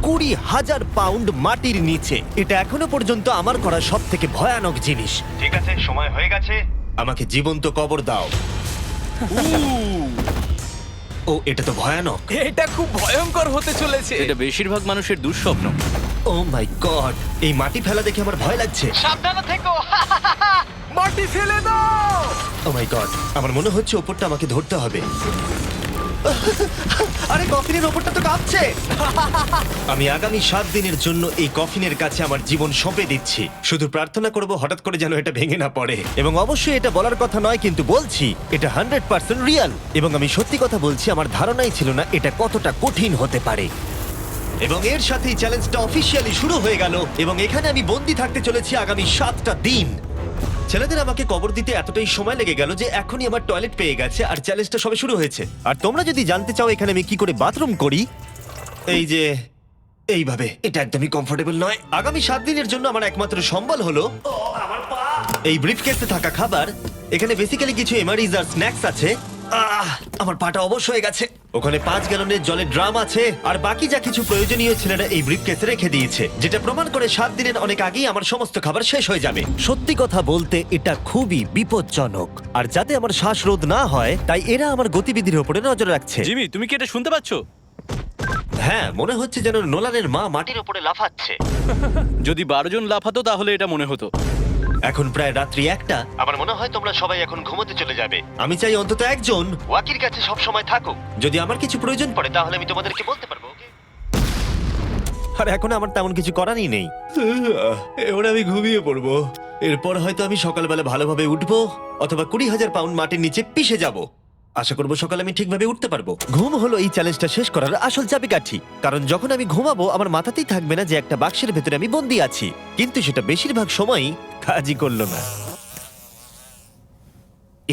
20,000 pound মাটির নিচে। এটা এখনো পর্যন্ত আমার করা সব থেকে ভয়ানক জিনিস। ঠিক আছে, সময় হয়ে গেছে, আমাকে জীবন্ত কবর দাও। ও, এটা তো ভয়ানক। এটা খুব ভয়ঙ্কর হতে চলেছে। এটা বেশিরভাগ মানুষের দুঃস্বপ্ন। ও মাই গড, এই মাটি ফেলা দেখে আমার ভয় লাগছে। সাবধানে থেকো। মাটি ফেলে দাও। ও মাই গড, আমার মনে হচ্ছে ওপরটা আমাকে ধরতে হবে। আরে কফিনের ওপরটা তো কাঁপছে। আমি আগামী 7 দিনের জন্য এই কফিনের কাছে আমার জীবন সঁপে দিচ্ছি। শুধু প্রার্থনা করব হঠাৎ করে যেন এটা ভেঙে না পড়ে। এবং অবশ্যই এটা বলার কথা নয়, কিন্তু বলছি এটা 100% রিয়েল। এবং আমি সত্যি কথা বলছি, আমার ধারণাই ছিল না এটা কতটা কঠিন হতে পারে। এবং এর সাথেই চ্যালেঞ্জটা অফিসিয়ালি শুরু হয়ে গেল। এবং এখানে আমি বন্দি থাকতে চলেছি আগামী 7টা দিন। ছেলেদের আমাকে কবর দিতে এতটাই সময় লেগে গেল যে এখনই আমার টয়লেট পেয়ে গেছে, আর চ্যালেঞ্জটা সবে শুরু হয়েছে। আর তোমরা যদি জানতে চাও এখানে আমি কি করে বাথরুম করি, এই যে এইভাবে, এটা একদমই কমফোর্টেবল নয়। আগামী 7 দিনের জন্য আমার একমাত্র সম্বল হলো এই ব্রিফকেসে থাকা খাবার। এখানে বেসিক্যালি কিছু এমারিজ আর স্ন্যাক্স আছে। আমার পাটা অবশ হয়ে গেছে। ওখানে 5 গ্যালনের জলের ড্রাম আছে, আর বাকি যা কিছু প্রয়োজনীয় ছেলেরা এই ব্রিফকেসে রেখে দিয়েছে, যেটা প্রমাণ করে 7 দিনের অনেক আগেই আমার সমস্ত খাবার শেষ হয়ে যাবে। সত্যি কথা বলতে এটা খুবই বিপজ্জনক, আর যাতে আমার শ্বাসরোধ না হয় তাই এরা আমার গতিবিধির উপরে নজর রাখছে। জিমি, তুমি কি এটা শুনতে পাচ্ছো? হ্যাঁ, মনে হচ্ছে যেন নোলানের মা মাটির উপরে লাফাচ্ছে। যদি 12 জন লাফাতো তাহলে এটা মনে হতো। এখন প্রায় রাত্রি 1টা। আমার মনে হয় তোমরা সবাই এখন ঘুমোতে চলে যাবে। আমি চাই অন্তত একজন ওয়াকির কাছে সব সময় থাকুক। যদি আমার কিছু প্রয়োজন পড়ে তাহলে আমি তোমাদেরকে বলতে পারবো, ওকে? আর এখন আমার তেমন কিছু করারই নেই। এবার আমি ঘুমিয়ে পড়বো। এরপর হয়তো আমি সকালবেলা ভালোভাবে উঠবো, অথবা 20,000 পাউন্ড মাটির নিচে পিষে যাব। আশা করবো সকালে আমি ঠিকভাবে উঠতে পারবো। ঘুম হলো এই চ্যালেঞ্জটা শেষ করার আসল চাবিকাঠি। কারণ যখন আমি ঘুমাবো আমার মাথাতেই থাকবে না যে একটা বাক্সের ভেতরে আমি বন্দি আছি। কিন্তু সেটা বেশিরভাগ সময়ই কাজই করলো না।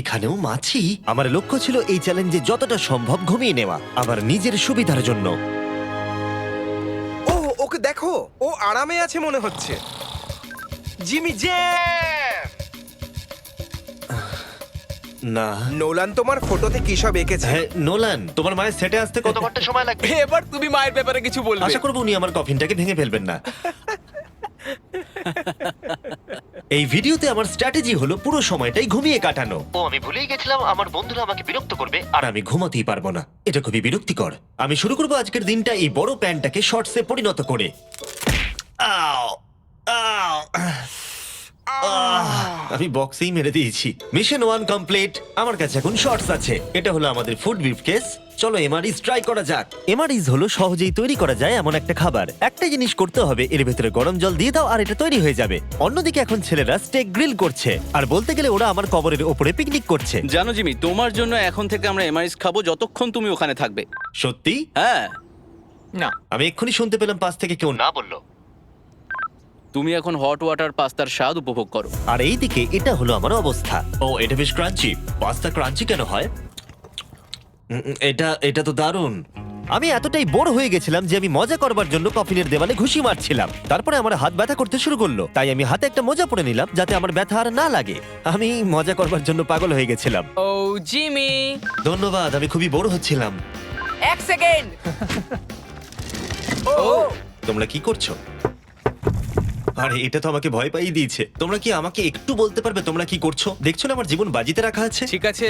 এখানেও মাছি। আমার লক্ষ্য ছিল এই চ্যালেঞ্জে যতটা সম্ভব ঘুমিয়ে নেওয়া, আমার নিজের সুবিধার জন্য। ও, ওকে দেখো, ও আরামে আছে মনে হচ্ছে। জিমি জে, না, নোলান তোমার ফটোতে কি সব এঁকেছে? হ্যাঁ নোলান, তোমার মায়ের সেটে আসতে কত ঘন্টা সময় লাগবে? এবার তুমি মায়ের ব্যাপারে কিছু বলবে। আশা করবো উনি আমার কফিনটাকে ভেঙে ফেলবেন না। এই ভিডিওতে আমার স্ট্র্যাটেজি হলো পুরো সময়টাই ঘুমিয়ে কাটানো। আমি ভুলেই গেছিলাম আমার বন্ধুরা আমাকে বিরক্ত করবে, আর আমি ঘুমাতেই পারবো না। এটা খুবই বিরক্তিকর। আমি শুরু করবো আজকের দিনটা এই বড় প্যান্টটাকে শর্টসে পরিণত করে। আও, আও, আমি বক্সেই মেরে দিয়েছি। Mission 1 complete. আমার কাছে এখন শর্টস আছে। এটা হলো আমাদের ফুড ব্রিফকেস। চলো এমআরইজ ট্রাই করা যাক। এমআরইজ হলো সহজেই তৈরি করা যায় এমন একটা খাবার। একটা জিনিস করতে হবে, এর ভেতরে গরম জল দিয়ে দাও আর এটা তৈরি হয়ে যাবে। অন্যদিকে এখন ছেলেরা স্টেক গ্রিল করছে, আর বলতে গেলে ওরা আমার কবরের ওপরে পিকনিক করছে। জানো জিমি, তোমার জন্য এখন থেকে আমরা এমআইএস খাবো যতক্ষণ তুমি ওখানে থাকবে। সত্যি? হ্যাঁ, না, আমি এক্ষুনি শুনতে পেলাম পাশ থেকে কেউ না বললো। তুমি এখন হট ওয়াটার পাস্তার স্বাদ উপভোগ করো। আর এইদিকে এটা হলো আমার অবস্থা। ও, এটা বেশ ক্রাঞ্চি। পাস্তা ক্রাঞ্চি কেন হয়? এটা তো দারুণ। আমি এতটাই বোর হয়ে গেছিলাম যে আমি মজা করবার জন্য কফিনের দেওয়ালে ঘুষি মারছিলাম। তারপরে আমার হাত ব্যথা করতে শুরু করলো, তাই আমি হাতে একটা মোজা পরে নিলাম যাতে আমার ব্যথা আর না লাগে। আমি মজা করবার জন্য পাগল হয়ে গেছিলাম। ও জিমি, ধন্যবাদ, আমি খুবই বোর হচ্ছিলাম। 1 সেকেন্ড। ও, তোমরা কি করছো? আরে এটা তো আমাকে ভয় পাইয়ে দিয়েছে। তোমরা কি আমাকে একটু বলতে পারবে তোমরা কি করছো? দেখছো না আমার জীবন বাজিতে রাখা আছে। ঠিক আছে।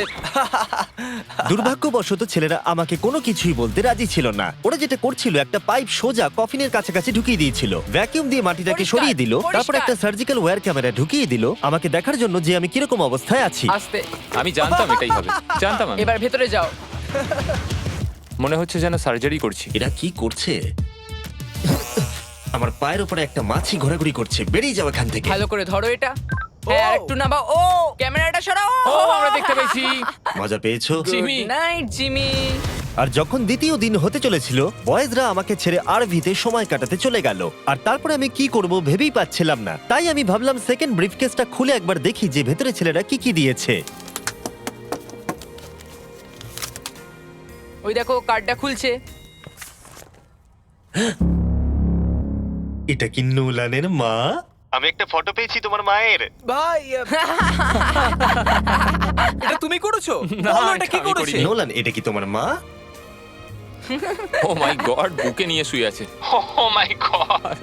দুর্ভাগ্যবশত ছেলেরা আমাকে কোনো কিছুই বলতে রাজি ছিল না। ওরা যেটা করছিল, একটা পাইপ সোজা কফিনের কাছাকাছি ঢুকিয়ে দিয়েছিল, ভ্যাকিউম দিয়ে মাটিটাকে পরিষ্কার, সরিয়ে দিল, তারপর পরিষ্কার। একটা সার্জিক্যাল ওয়্যার ক্যামেরা ঢুকিয়ে দিল আমাকে দেখার জন্য যে আমি কিরকম অবস্থায় আছি। আস্তে, আমি জানতাম এটাই হবে, জানতাম আমি। এবার ভেতরে যাও। মনে হচ্ছে যেন সার্জারি করছি। এরা কি করছে? আমার পায়ের উপরে একটা মাছি ঘোরাঘুরি করছে। বেরিয়ে যাও এখান থেকে। ভালো করে ধরো এটা। হ্যাঁ, আর একটু নামাও। ও, ক্যামেরাটা সরাও। ও, আমরা দেখতে পেয়েছি। মজা পেয়েছো? জিমি। Good night Jimmy. আর যখন দ্বিতীয় দিন হতে চলেছিল, বয়েজরা আমাকে ছেড়ে আরভিতে সময় কাটাতে চলে গেল। আর তারপরে আমি কি করব ভেবেই পাচ্ছিলাম না। তাই আমি ভাবলাম সেকেন্ড ব্রিফকেসটা খুলে একবার দেখি যে ভেতরে ছেলেরা কি কি দিয়েছে। ওই দেখো, কার্ডটা খুলছে। এটা কি নোলানের মা? আমি একটা ফটো পেয়েছি তোমার মায়ের। ভাই, এটা তুমি করেছো? না, বলো, এটা কি আমি করেছে? করিনি। নোলান, এটা কি তোমার মা? ও মাই গড, বুকে নিয়ে শুয়ে আছে। ও মাই গড।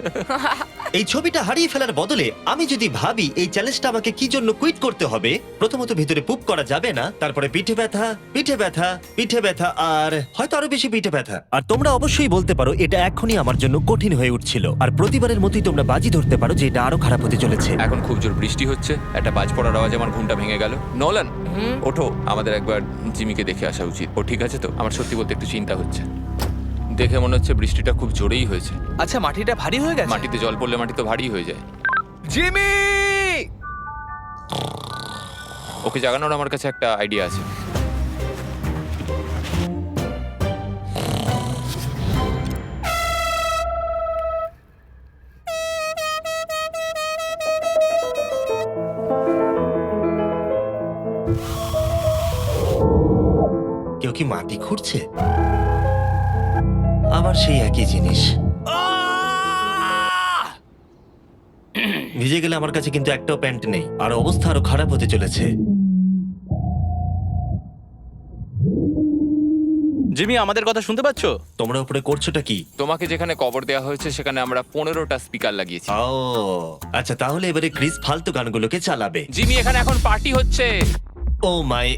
এই ছবিটা হারিয়ে ফেলার বদলে আমি যদি ভাবি এই চ্যালেঞ্জটা আমাকে কি জন্য কুইট করতে হবে, প্রথমত ভিতরে পুপ করা যাবে না, তারপরে পিঠে ব্যথা, পিঠে ব্যথা, পিঠে ব্যথা, আর হয়তো আরো বেশি পিঠে ব্যথা। আর তোমরা অবশ্যই বলতে পারো এটা এখনই আমার জন্য কঠিন হয়ে উঠছিল, আর প্রতিবারের মতোই তোমরা বাজি ধরতে পারো যে এটা আরো খারাপ হতে চলেছে। এখন খুব জোর বৃষ্টি হচ্ছে, একটা বাজ পড়ার আওয়াজে আমার ঘুমটা ভেঙে গেল। নোলান, ওঠো, আমাদের একবার জিমিকে দেখে আসা উচিত। ও ঠিক আছে তো? আমার সত্যি বলতে একটু চিন্তা হচ্ছে। দেখে মনে হচ্ছে বৃষ্টিটা খুব জোরেই হয়েছে। আচ্ছা, মাটিটা ভারী হয়ে গেছে। মাটিতে জল পড়লে মাটি তো ভারী হয়ে যায়। জিমি! ওকে জাগানোর আমার কাছে একটা আইডিয়া আছে। কেউ কি মাটি খুঁড়ছে? আবার সেই একই জিনিস। ভিজে গেলে আমার কাছে কিন্তু একটাও প্যান্ট নেই, আর অবস্থা আরো খারাপ হতে চলেছে। জিমি, আমাদের কথা শুনতে পাচ্ছো? তোমরা উপরে করছোটা কি? তোমাকে যেখানে কবর দেওয়া হয়েছে সেখানে আমরা 15টা স্পিকার লাগিয়েছি। ও আচ্ছা, তাহলে এবারে ক্রিস ফালতু গানগুলোকে চালাবে। জিমি, এখানে এখন পার্টি হচ্ছে। ও মাই,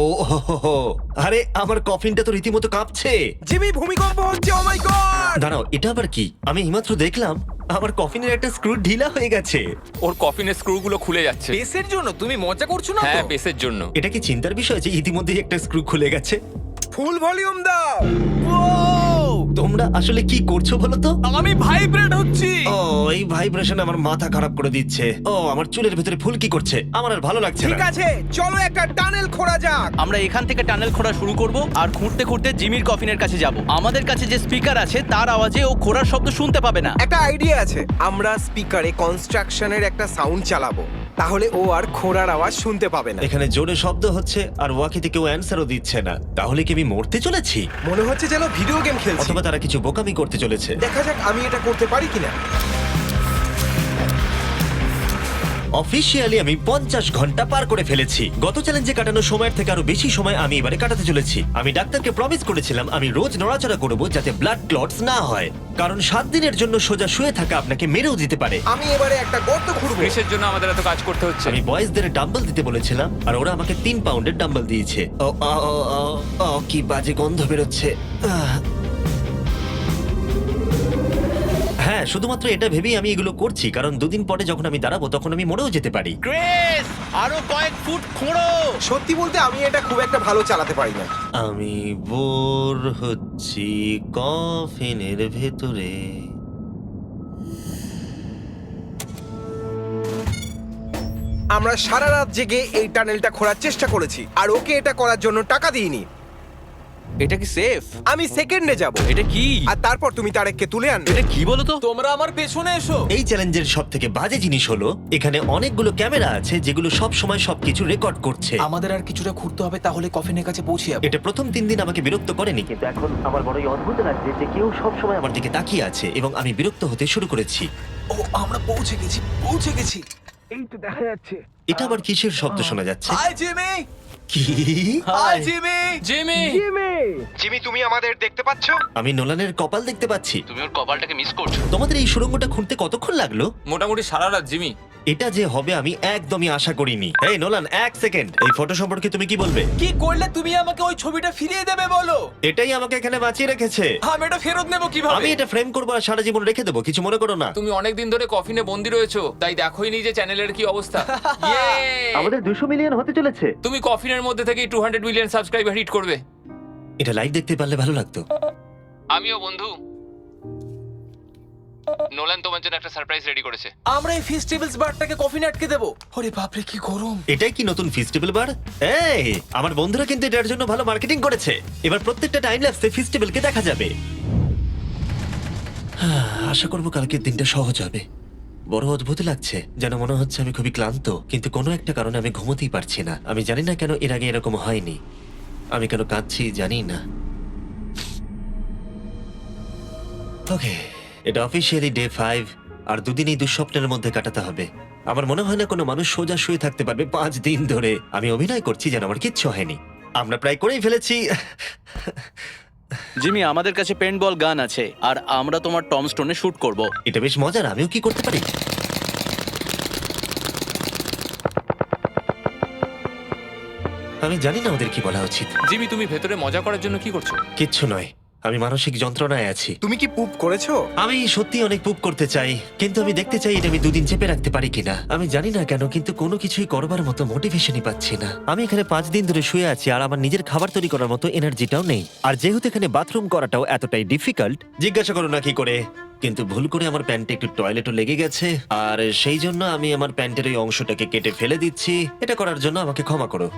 ও হো হো হো। আরে আমার কফিনটা তো রীতিমতো কাঁপছে। জিমি, ভূমিকম্প হচ্ছে! ও মাই গড! দাঁড়াও, এটা আবার কি? আমি এইমাত্র দেখলাম আমার কফিনের একটা স্ক্রু ঢিলা হয়ে গেছে। ওর কফিনের স্ক্রুগুলো খুলে যাচ্ছে। বেসের জন্য তুমি মজা করছো না হ্যাঁ, তো? বেসের জন্য। এটা কি চিন্তার বিষয় যে ইতিমধ্যেই একটা স্ক্রু খুলে গেছে? ফুল ভলিউম দাও! তোমরা আসলে কি করছো বলো তো? আমি ভাইব্রেট হচ্ছি। ও, এই ভাইব্রেশন আমার মাথা খারাপ করে দিচ্ছে। ও, আমার চুলের ভেতরে ফুলকি করছে, আমার আর ভালো লাগছে ঠিক না। আছে, চলো একটা টানেল খোঁড়া যাক। আমরা এখান থেকে টানেল খোঁড়া শুরু করব আর খুঁড়তে খুঁড়তে জিমির কফিনের কাছে যাব। আমাদের কাছে যে স্পিকার আছে তার আওয়াজে ও খোঁড়ার শব্দ শুনতে পাবে না। একটা আইডিয়া আছে, আমরা স্পিকারে কনস্ট্রাকশনের একটা সাউন্ড চালাবো, তাহলে ও আর খোঁড়ার আওয়াজ শুনতে পাবে না। এখানে জোরে শব্দ হচ্ছে আর ওয়াকিতে কেউ অ্যান্সারও দিচ্ছে না। তাহলে কি আমি মরতে চলেছি? মনে হচ্ছে যেন ভিডিও গেম খেলছি। অথবা তারা কিছু বোকামি করতে চলেছে। দেখা যাক আমি এটা করতে পারি কিনা। অফিসিয়ালি আমি 50 ঘন্টা পার করে ফেলেছি। গত চ্যালেঞ্জে কাটানো সময়ের থেকে আরো বেশি সময় আমি এবারে কাটাতে চলেছি। আমি ডাক্তারকে প্রমিস করেছিলাম আমি রোজ নড়াচড়া করব যাতে ব্লাড ক্লটস না হয়, কারণ 7 দিনের জন্য সোজা শুয়ে থাকা আপনাকে মেরেও দিতে পারে। আমি এবারে একটা গর্ত খুঁড়বো। গ্রিসের জন্য আমাদের এত কাজ করতে হচ্ছে। আমি বয়েজদের ডাম্বল দিতে বলেছিলাম আর ওরা আমাকে 3 পাউন্ডের ডাম্বল দিয়েছে। ও ও, ও, ও, ও, কি বাজে গন্ধ বেরোচ্ছে। হ্যাঁ, শুধুমাত্র এটা ভেবেই আমি এগুলো করছি, কারণ 2 দিন পরে যখন আমি দাঁড়াবো তখন আমি মরেও যেতে পারি। ক্রিস, আরো কয়েক ফুট খোঁড়ো। সত্যি বলতে আমি এটা খুব একটা ভালো চালাতে পারি না। আমি বোর হচ্ছি কফিনের ভেতরে। আমরা সারা রাত জেগে এই টানেলটা খোঁড়ার চেষ্টা করেছি, আর ওকে এটা করার জন্য টাকা দিইনি। এটা কি সেফ? আমি সেকেন্ডে যাব, এটা কি? আর তারপর তুমি তারেককে তুলে আনবে। এটা কি বলো তো? তোমরা আমার পেছনে এসো। এই চ্যালেঞ্জের সব থেকে বাজে জিনিস হলো এখানে অনেকগুলো ক্যামেরা আছে যেগুলো সব সময় সবকিছু রেকর্ড করছে। আমাদের আর কিছুটা ঘুরতে হবে, তাহলে কফিনের কাছে পৌঁছে যাবো। এটা প্রথম 3 দিন আমাকে বিরক্ত করেনি, কিন্তু এখন আমার বড়ই অদ্ভুত লাগছে যে কেউ সব সময় আমার দিকে তাকিয়ে আছে এবং আমি বিরক্ত হতে শুরু করেছি। ও, আমরা পৌঁছে গেছি, পৌঁছে গেছি। এই তো দেখা যাচ্ছে। এটা আবার কিসের শব্দ শোনা যাচ্ছে? Hi Jimmy. কি? Hi Jimmy. জিমি, জিমি, তুমি আমাদের দেখতে পাচ্ছ? আমি নোলানের কপাল দেখতে পাচ্ছি। তুমি ওর কপালটাকে মিস করছো। তোমাদের এই সুড়ঙ্গটা খুঁড়তে কতক্ষণ লাগলো? মোটামুটি সারা রাত। জিমি, এটা যে হবে আমি একদমই আশা করিনি। এই নোলান, 1 সেকেন্ড, এই ফটো সম্পর্কে তুমি কি বলবে? কি করলে তুমি আমাকে ওই ছবিটা ফিরিয়ে দেবে বলো? এটাই আমাকে এখানে বাঁচিয়ে রেখেছে। আমি এটা ফেরত নেব কিভাবে? আমি এটা ফ্রেম করবো আর সারা জীবন রেখে দেবো, কিছু মনে করো না। তুমি অনেক দিন ধরে কফিনে বন্দি রয়েছো, তাই দেখোই নি যে চ্যানেলের কি অবস্থা। Yay! আমাদের 200 মিলিয়ন হতে চলেছে। তুমি কফিনের মধ্যে থেকেই 200 মিলিয়ন সাবস্ক্রাইবার হিট করবে। এটা লাইভ দেখতে পারলে ভালো লাগতো। আমিও বন্ধু। নোলান তোমার জন্য একটা সারপ্রাইজ রেডি করেছে। আমরা এই ফেস্টিভ্যালস বারটাকে কফিনে আটকে দেবো। ওরে বাপরে, কি গরম। এটাই কি নতুন ফেস্টিভ্যাল বার? এই, আমার বন্ধুরা কিন্তু এটার জন্য ভালো মার্কেটিং করেছে। এবার প্রত্যেকটা টাইম ল্যাপসে ফেস্টিভ্যালকে দেখা যাবে। আশা করবো কালকের দিনটা সহজ হবে। বড় অদ্ভুত লাগছে, যেন মনে হচ্ছে আমি খুবই ক্লান্ত, কিন্তু কোনো একটা কারণে আমি ঘুমোতেই পারছি না। আমি জানি না কেন এর আগে এরকম হয়নি। আমি কেন কাঁদছি জানি না। ওকে, এটা অফিসিয়ালি ডে 5, আর 2 দিন এই দুঃস্বপ্নের মধ্যে কাটাতে হবে। আমার মনে হয় না কোনো মানুষ সোজা শুয়ে থাকতে পারবে 5 দিন ধরে। আমি অভিনয় করছি যেন আমার কিচ্ছু হয়নি। আমরা প্রায় করেই ফেলেছি। জিমি, আমাদের কাছে পেন্টবল গান আছে আর আমরা তোমার টম স্টোনে শুট করব। এটা বেশ মজার, আমিও কি করতে পারি? আমি জানি না ওদের কি বলা উচিত। জিমি, তুমি ভেতরে মজা করার জন্য কি করছো? কিচ্ছু নয়, আমি মানসিক যন্ত্রণায় আছি। তুমি কি পুপ করেছো? আমি সত্যি অনেক পুপ করতে চাই, কিন্তু আমি দেখতে চাই এটা আমি 2 দিন চেপে রাখতে পারি কিনা। আমি জানি না কেন, কিন্তু কোনো কিছুই করবার মতো মোটিভেশনই পাচ্ছি না। আমি এখানে 5 দিন ধরে শুয়ে আছি আর আমার নিজের খাবার তৈরি করার মতো এনার্জিটাও নেই। আর যেহেতু এখানে বাথরুম করাটাও এতটাই ডিফিকাল্ট, জিজ্ঞাসা করো না কি করে, কিন্তু ভুল করে আমার প্যান্টে একটু টয়লেটও লেগে গেছে, আর সেই জন্য আমি আমার প্যান্টের ওই অংশটাকে কেটে ফেলে দিচ্ছি। এটা করার জন্য আমাকে ক্ষমা করো।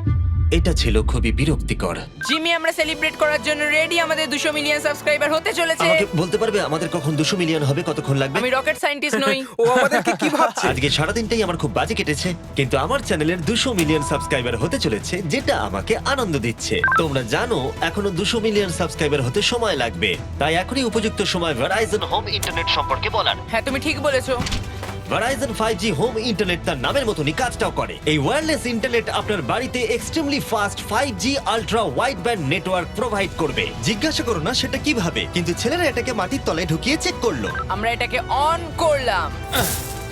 এটা ছিল খুবই বিরক্তিকর। জিমি, আমরা সেলিব্রেট করার জন্য রেডি। আমাদের 200 মিলিয়ন সাবস্ক্রাইবার হতে চলেছে। আমাকে বলতে পারবে আমাদের কখন 200 মিলিয়ন হবে, কতক্ষণ লাগবে? আমি রকেট সায়েন্টিস্ট নই। ও আমাদেরকে কি ভাবছে? আজকে সারাদিনটাই আমার খুব বাজে কেটেছে, কিন্তু আমার চ্যানেলের 200 মিলিয়ন সাবস্ক্রাইবার হতে চলেছে, যেটা আমাকে আনন্দ দিচ্ছে। তোমরা জানো এখনো 200 মিলিয়ন সাবস্ক্রাইবার হতে সময় লাগবে, তাই এখনই উপযুক্ত সময় ভেরাইজন হোম ইন্টারনেট সম্পর্কে বলার। হ্যাঁ, তুমি ঠিক বলেছো। ভেরাইজন 5G হোম ইন্টারনেট তার নামের মতনই কাজটাও করে। এই ওয়্যারলেস ইন্টারনেট আপনার বাড়িতে extremely fast 5G ultra wide band network provide করবে। জিজ্ঞাসা করো না সেটা কিভাবে, কিন্তু ছেলেরা এটাকে মাটির তলায় ঢুকিয়ে চেক করলো। আমরা এটাকে অন করলাম।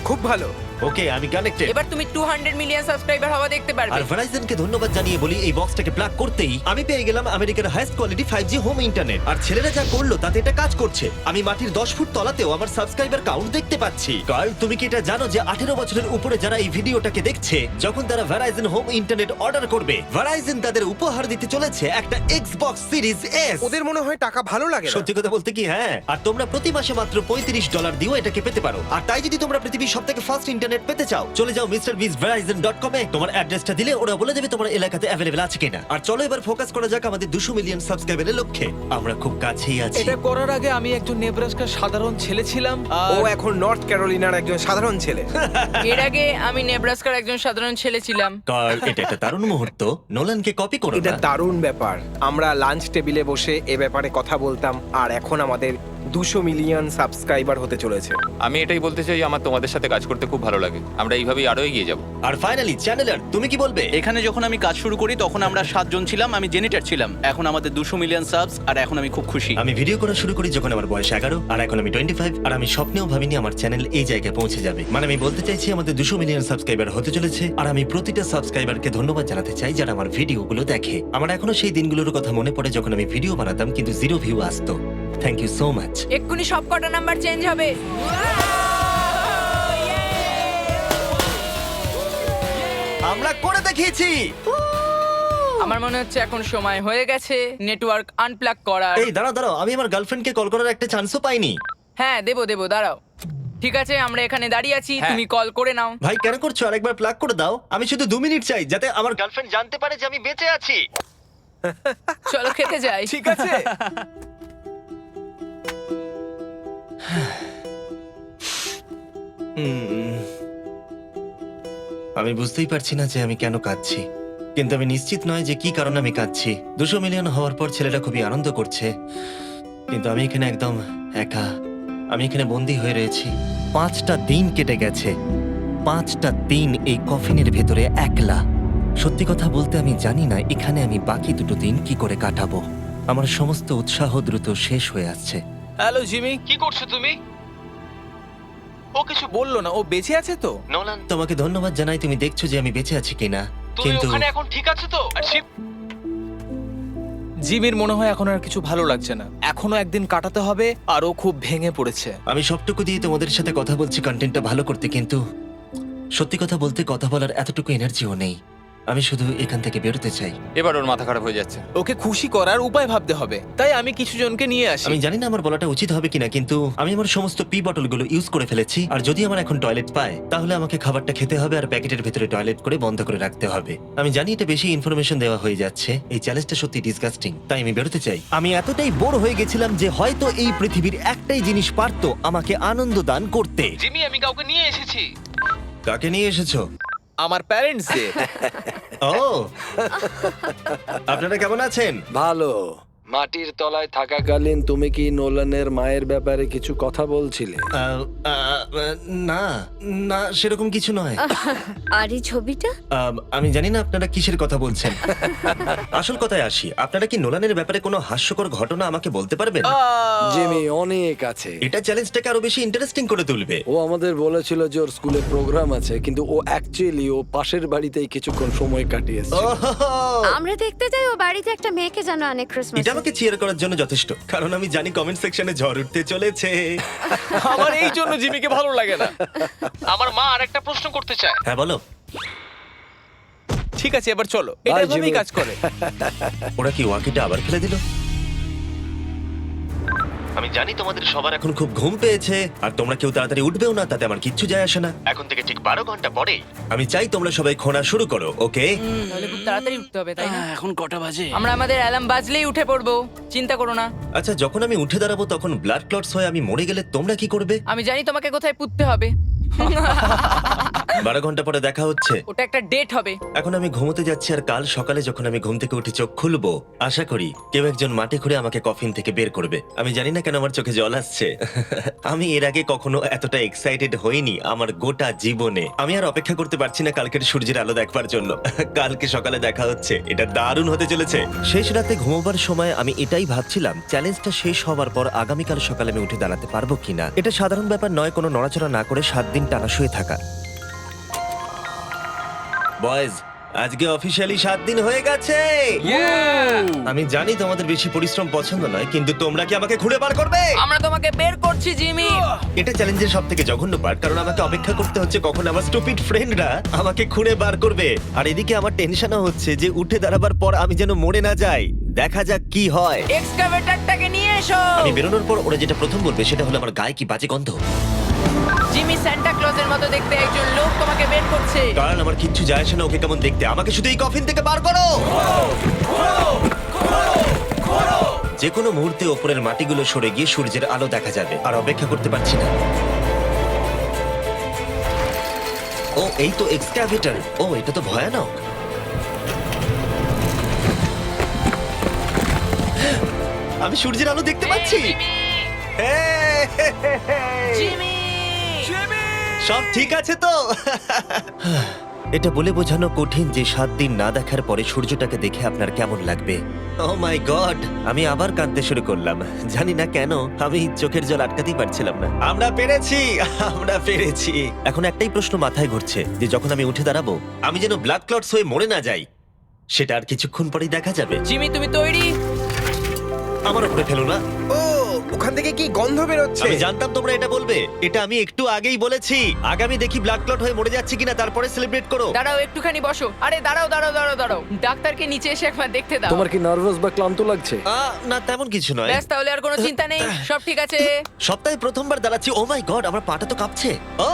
খুব ভালো। ওকে, আমি কানেক্টেড। এবার তুমি 200 মিলিয়ন সাবস্ক্রাইবার হওয়া দেখতে আর পারবে। ভেরাইজনকে ধন্যবাদ জানিয়ে বলি, এই বক্সটাকে প্লাগ করতেই আমি পেয়ে গেলাম আমেরিকার highest quality 5G home internet. আর ছেলেরা যা করলো তাতে এটা কাজ করছে। আমি মাটির 10 ফুট তলাতেও আমার সাবস্ক্রাইবার কাউন্ট দেখতে পাচ্ছি। কারণ তুমি কি এটা জানো যে 18 বছরের উপরে যারা এই ভিডিওটাকে দেখছে, যখন তারা ভেরাইজন হোম ইন্টারনেট অর্ডার করবে, ভেরাইজন তাদের উপহার দিতে চলেছে একটা Xbox Series S। ওদের মনে হয় টাকা ভালো লাগে না। সত্যি কথা বলতে কি, হ্যাঁ। আর তোমরা প্রতি মাসে মাত্র $35 দিয়েও এটাকে পেতে পারো। আর তাই যদি তোমরা পৃথিবীর সবথেকে ফাস্ট ইন্টারনেট পেতে চাও, চলে যাও MrBeastVerizon.com এ। তোমার অ্যাড্রেসটা দিলে ওরা বলে দেবে তোমার এলাকাতে অ্যাভেলেবল আছে কিনা। আর চলো এবার ফোকাস করা যাক আমাদের 200 মিলিয়ন সাবস্ক্রাইবারের লক্ষ্যে। আমরা খুব কাছেই আছি। এটা করার আগে আমি একজন নেব্রাস্কার সাধারণ ছেলে ছিলাম ও আর এখন নর্থ ক্যারোলিনার একজন সাধারণ ছেলে। এর আগে আমি নেব্রাস্কার একজন সাধারণ ছেলে ছিলাম। কার, এটা একটা দারুণ মুহূর্ত। নোলানকে কপি করো এটা না। দারুণ ব্যাপার। আমরা লাঞ্চ টেবিলে বসে এ ব্যাপারে কথা বলতাম, আর এখন আমাদের 200 মিলিয়ন সাবস্ক্রাইবার হতে চলেছে। আমি এটাই বলতে চাই, আমার তোমাদের সাথে কাজ করতে খুব ভালো লাগে। আমরা এইভাবেই আরো এগিয়ে যাব। আর ফাইনালি চ্যানেলার, তুমি কি বলবে? এখানে যখন আমি কাজ শুরু করি তখন আমরা 7 জন ছিলাম, আমি জেনিটার ছিলাম। এখন আমাদের 200 মিলিয়ন সাবস আর এখন আমি খুব খুশি। আমি ভিডিও করা শুরু করি যখন আমার বয়স 11, আর এখন আমি 25। আর আমি স্বপ্নেও ভাবিনি আমার চ্যানেল এই জায়গায় পৌঁছে যাবে। মানে আমি বলতে চাইছি আমাদের 200 মিলিয়ন সাবস্ক্রাইবার হতে চলেছে, আর আমি প্রতিটা সাবস্ক্রাইবারকে ধন্যবাদ জানাতে চাই যারা আমার ভিডিওগুলো দেখে। আমার এখনো সেই দিনগুলোর কথা মনে পড়ে যখন আমি ভিডিও বানাতাম কিন্তু 0 ভিউ আসতো। Thank you so much. এক্ষুনি সব কটা নাম্বার চেঞ্জ হবে। আমরা করে দেখিয়েছি। আমার মনে হচ্ছে এখন সময় হয়ে গেছে নেটওয়ার্ক আনপ্লাগ করার। এই দাঁড়াও দাঁড়াও, আমি আমার গার্লফ্রেন্ডকে কল করার একটা চান্সও পাইনি। হ্যাঁ, দেবো, দাঁড়াও। ঠিক আছে, আমরা এখানে দাঁড়িয়ে আছি, হ্যাঁ। তুমি কল করে নাও। ভাই কেন করছো? আরেকবার প্লাগ করে দাও। আমি শুধু 2 মিনিট চাই, যাতে আমার গার্লফ্রেন্ড জানতে পারে যে আমি বেঁচে আছি। চলো খেতে যাই। ঠিক আছে। আমি বুঝতেই পারছি না যে আমি কেন কাঁদছি, কিন্তু আমি নিশ্চিত নয় যে কি কারণে আমি কাঁদছি। 200 মিলিয়ন হওয়ার পর ছেলেটা খুবই আনন্দ করছে, কিন্তু আমি এখানে একদম একা। আমি এখানে বন্দী হয়ে রয়েছি। 5টা দিন কেটে গেছে, 5টা দিন এই কফিনের ভেতরে একলা। সত্যি কথা বলতে আমি জানি না এখানে আমি বাকি 2 দিন কি করে কাটাবো। আমার সমস্ত উৎসাহ দ্রুত শেষ হয়ে আসছে। হ্যালো জিমি, কি করছো তুমি? ও কিছু বললো না, ও বেঁচে আছে তো? নোলান, তোমাকে ধন্যবাদ জানাই, তুমি দেখছো যে আমি বেঁচে আছি কিনা। তুমি কিন্তু ওখানে এখন ঠিক আছে তো? আর জিমির মনে হয় এখন আর কিছু ভালো লাগছে না। এখনো একদিন কাটাতে হবে আর ও খুব ভেঙে পড়েছে। আমি সবটুকু দিয়ে তোমাদের সাথে কথা বলছি কন্টেন্টটা ভালো করতে, কিন্তু সত্যি কথা বলতে কথা বলার এতটুকু এনার্জিও নেই। আমি শুধু এখান থেকে বেরোতে চাই। এবার ওর মাথা খারাপ হয়ে যাচ্ছে। ওকে খুশি করার উপায় ভাবতে হবে, তাই আমি কিছু জনকে নিয়ে আসি। আমি জানি না আমার বলাটা উচিত হবে কিনা, কিন্তু আমি আমার সমস্ত পি বটলগুলো ইউজ করে ফেলেছি। আর যদি আমার এখন টয়লেট পায়, তাহলে আমাকে খাবারটা খেতে হবে আর প্যাকেটের ভেতরে টয়লেট করে বন্ধ করে রাখতে হবে। আমি জানি এটা বেশি ইনফরমেশন দেওয়া হয়ে যাচ্ছে, এই চ্যালেঞ্জটা সত্যি ডিসগাস্টিং, তাই আমি বেরোতে চাই। আমি এতটাই বোর হয়ে গেছিলাম যে হয়তো এই পৃথিবীর একটাই জিনিস পারতো আমাকে আনন্দ দান করতে। জিমি, আমি কাউকে নিয়ে এসেছি। কাকে নিয়ে এসেছো? আমার প্যারেন্টস কে। ও, আপনারা কেমন আছেন? ভালো। মাটির তলায় থাকাকালীন তুমি কি নোলানের মায়ের ব্যাপারে কিছু কথা বলছিলে? না না সেরকম কিছু নয়। আর এই ছবিটা? আমি জানি না আপনারা কিসের কথা বলছেন। আসল কথায় আসি, আপনারা কি নোলানের ব্যাপারে কোনো হাস্যকর ঘটনা আমাকে বলতে পারবেন? জিমি, অনেক আছে। এটা চ্যালেঞ্জটাকে আরো বেশি ইন্টারেস্টিং করে তুলবে। ও আমাদের বলেছিল যে ওর স্কুলে প্রোগ্রাম আছে, কিন্তু ও অ্যাকচুয়ালি ও পাশের বাড়িতেই কিছুক্ষণ সময় কাটিয়েছে। ওহো! আমরা দেখতে যাই ও বাড়িতে একটা মেয়েকে জানো অনেক ক্রিসমাস। এটা আমাকে চিয়ার করার জন্য যথেষ্ট, কারণ আমি জানি কমেন্ট সেকশনে ঝড় উঠতে চলেছে। আমার এই জন্য জিমিকে ভালো লাগে না। আমার মা আরেকটা প্রশ্ন করতে চায়। হ্যাঁ বলো। ঠিক আছে, এবার চলো, এটা Bye, এভাবেই জিমি। কাজ করে। ওরা কি ওয়াকিটা আবার ফেলে দিল? আমি জানি তোমাদের সবার এখন খুব ঘুম পেয়েছে আর তোমরা কেউ তাড়াতাড়ি উঠবেও না, তাতে আমার কিচ্ছু যায় আসে না। এখন থেকে ঠিক 12 ঘন্টা পরে আমি চাই তোমরা সবাই খোঁড়া শুরু করো, ওকে? তাহলে খুব তাড়াতাড়ি উঠতে হবে, তাই না? এখন কটা বাজে? আমরা আমাদের অ্যালার্ম বাজলেই উঠে পড়বো, চিন্তা করো না। আচ্ছা, যখন আমি উঠে দাঁড়াবো তখন ব্লাড ক্লটস হয়ে আমি মরে গেলে তোমরা কি করবে? আমি জানি তোমাকে কোথায় পুঁততে হবে। 12 ঘন্টা পরে দেখা হচ্ছে। ওটা একটা ডেট হবে। এখন আমি ঘুমোতে যাচ্ছি আর কাল সকালে যখন আমি ঘুম থেকে উঠে চোখ খুলবো, আশা করি কেউ একজন মাটি খুঁড়ে আমাকে কফিন থেকে বের করবে। আমি জানি না কেন আমার চোখে জল আসছে। আমি এর আগে কখনো এতটা এক্সাইটেড হইনি আমার গোটা জীবনে। আমি আর অপেক্ষা করতে পারছি না কালকের সূর্যের আলো দেখবার জন্য। কালকে সকালে দেখা হচ্ছে, এটা দারুণ হতে চলেছে। শেষ রাতে ঘুমোবার সময় আমি এটাই ভাবছিলাম, চ্যালেঞ্জটা শেষ হবার পর আগামীকাল সকালে আমি উঠে দাঁড়াতে পারবো কিনা। এটা সাধারণ ব্যাপার নয় কোনো নড়াচড়া না করে 7 দিন টানা শুয়ে থাকা। বয়েজ, আজকে অফিসিয়ালি 7 দিন হয়ে গেছে। আমি জানি তোমাদের বেশি পরিশ্রম পছন্দ নয়, কিন্তু তোমরা কি আমাকে ঘুরে বার করবে? আমরা তোমাকে বের করছি, জিমি। এটা চ্যালেঞ্জের সব থেকে জঘন্য পার্ট, কারণ আমাকে অপেক্ষা করতে হচ্ছে কখন আমার স্টুপিড ফ্রেন্ডরা আমাকে খুঁড়ে বার করবে। আর এদিকে আমার টেনশনও হচ্ছে যে উঠে দাঁড়াবার পর আমি যেন মরে না যাই। দেখা যাক কি হয়। এক্সকাভেটরটাকে নিয়ে এসো। আমি বেরোনোর পর ওরা যেটা প্রথম বলবে সেটা হলো আমার গায়ে কি বাজে গন্ধ। জিমি সান্টা ক্লজের মতো দেখতে একজন লোক তোমাকে বের করছে। কারণ আমার কিচ্ছু যায় আসে না ওকে কেমন দেখতে, আমাকে শুধু এই কফিন থেকে বার করো। যে কোনো মুহূর্তে ওপরের মাটিগুলো সরে গিয়ে সূর্যের আলো দেখা যাবে, আর অপেক্ষা করতে পারছি না। ও, এই তো এক্সক্যাভেটর। ও, এটা তো ভয়ানক। আমি সূর্যের আলো দেখতে পাচ্ছি। জিমি! সব ঠিক আছে তো? এটা বলে বোঝানো কঠিন যে 7 দিন না দেখার পরে সূর্যটাকে দেখে আপনার কেমন লাগবে। ও মাই গড, আমি আবার কাঁদতে শুরু করলাম। জানি না কেন, আমি চোখের জল আটকাতেই পারছিলাম না। আমরা পেরেছি, আমরা পেরেছি। এখন একটাই প্রশ্ন মাথায় ঘুরছে যে যখন আমি উঠে দাঁড়াবো আমি যেন ব্লাড ক্লটস হয়ে মরে না যাই। সেটা আর কিছুক্ষণ পরেই দেখা যাবে। জিমি, তুমি তৈরি? আমার উপরে ফেলো না। ও, ওখান থেকে কি গন্ধ বেরোচ্ছে? আমি জানতাম তোমরা এটা বলবে। এটা আমি একটু আগেই বলেছি। আগামী দেখি ব্লাড ক্লট হয়ে মরে যাচ্ছে কিনা, তারপরে সেলিব্রেট করো। দাঁড়াও, একটুখানি বসো। আরে দাঁড়াও দাঁড়াও দাঁড়াও দাঁড়াও, ডাক্তারকে নিচে এসে একবার দেখতে দাও। তোমার কি নার্ভাস বা ক্লান্ত লাগছে? না, তেমন কিছু নয়। ব্যাস, তাহলে আর কোনো চিন্তা নেই, সব ঠিক আছে। সপ্তাহে প্রথমবার দাঁড়াচ্ছি। ও মাই গড, আমার পাটা তো কাঁপছে। ও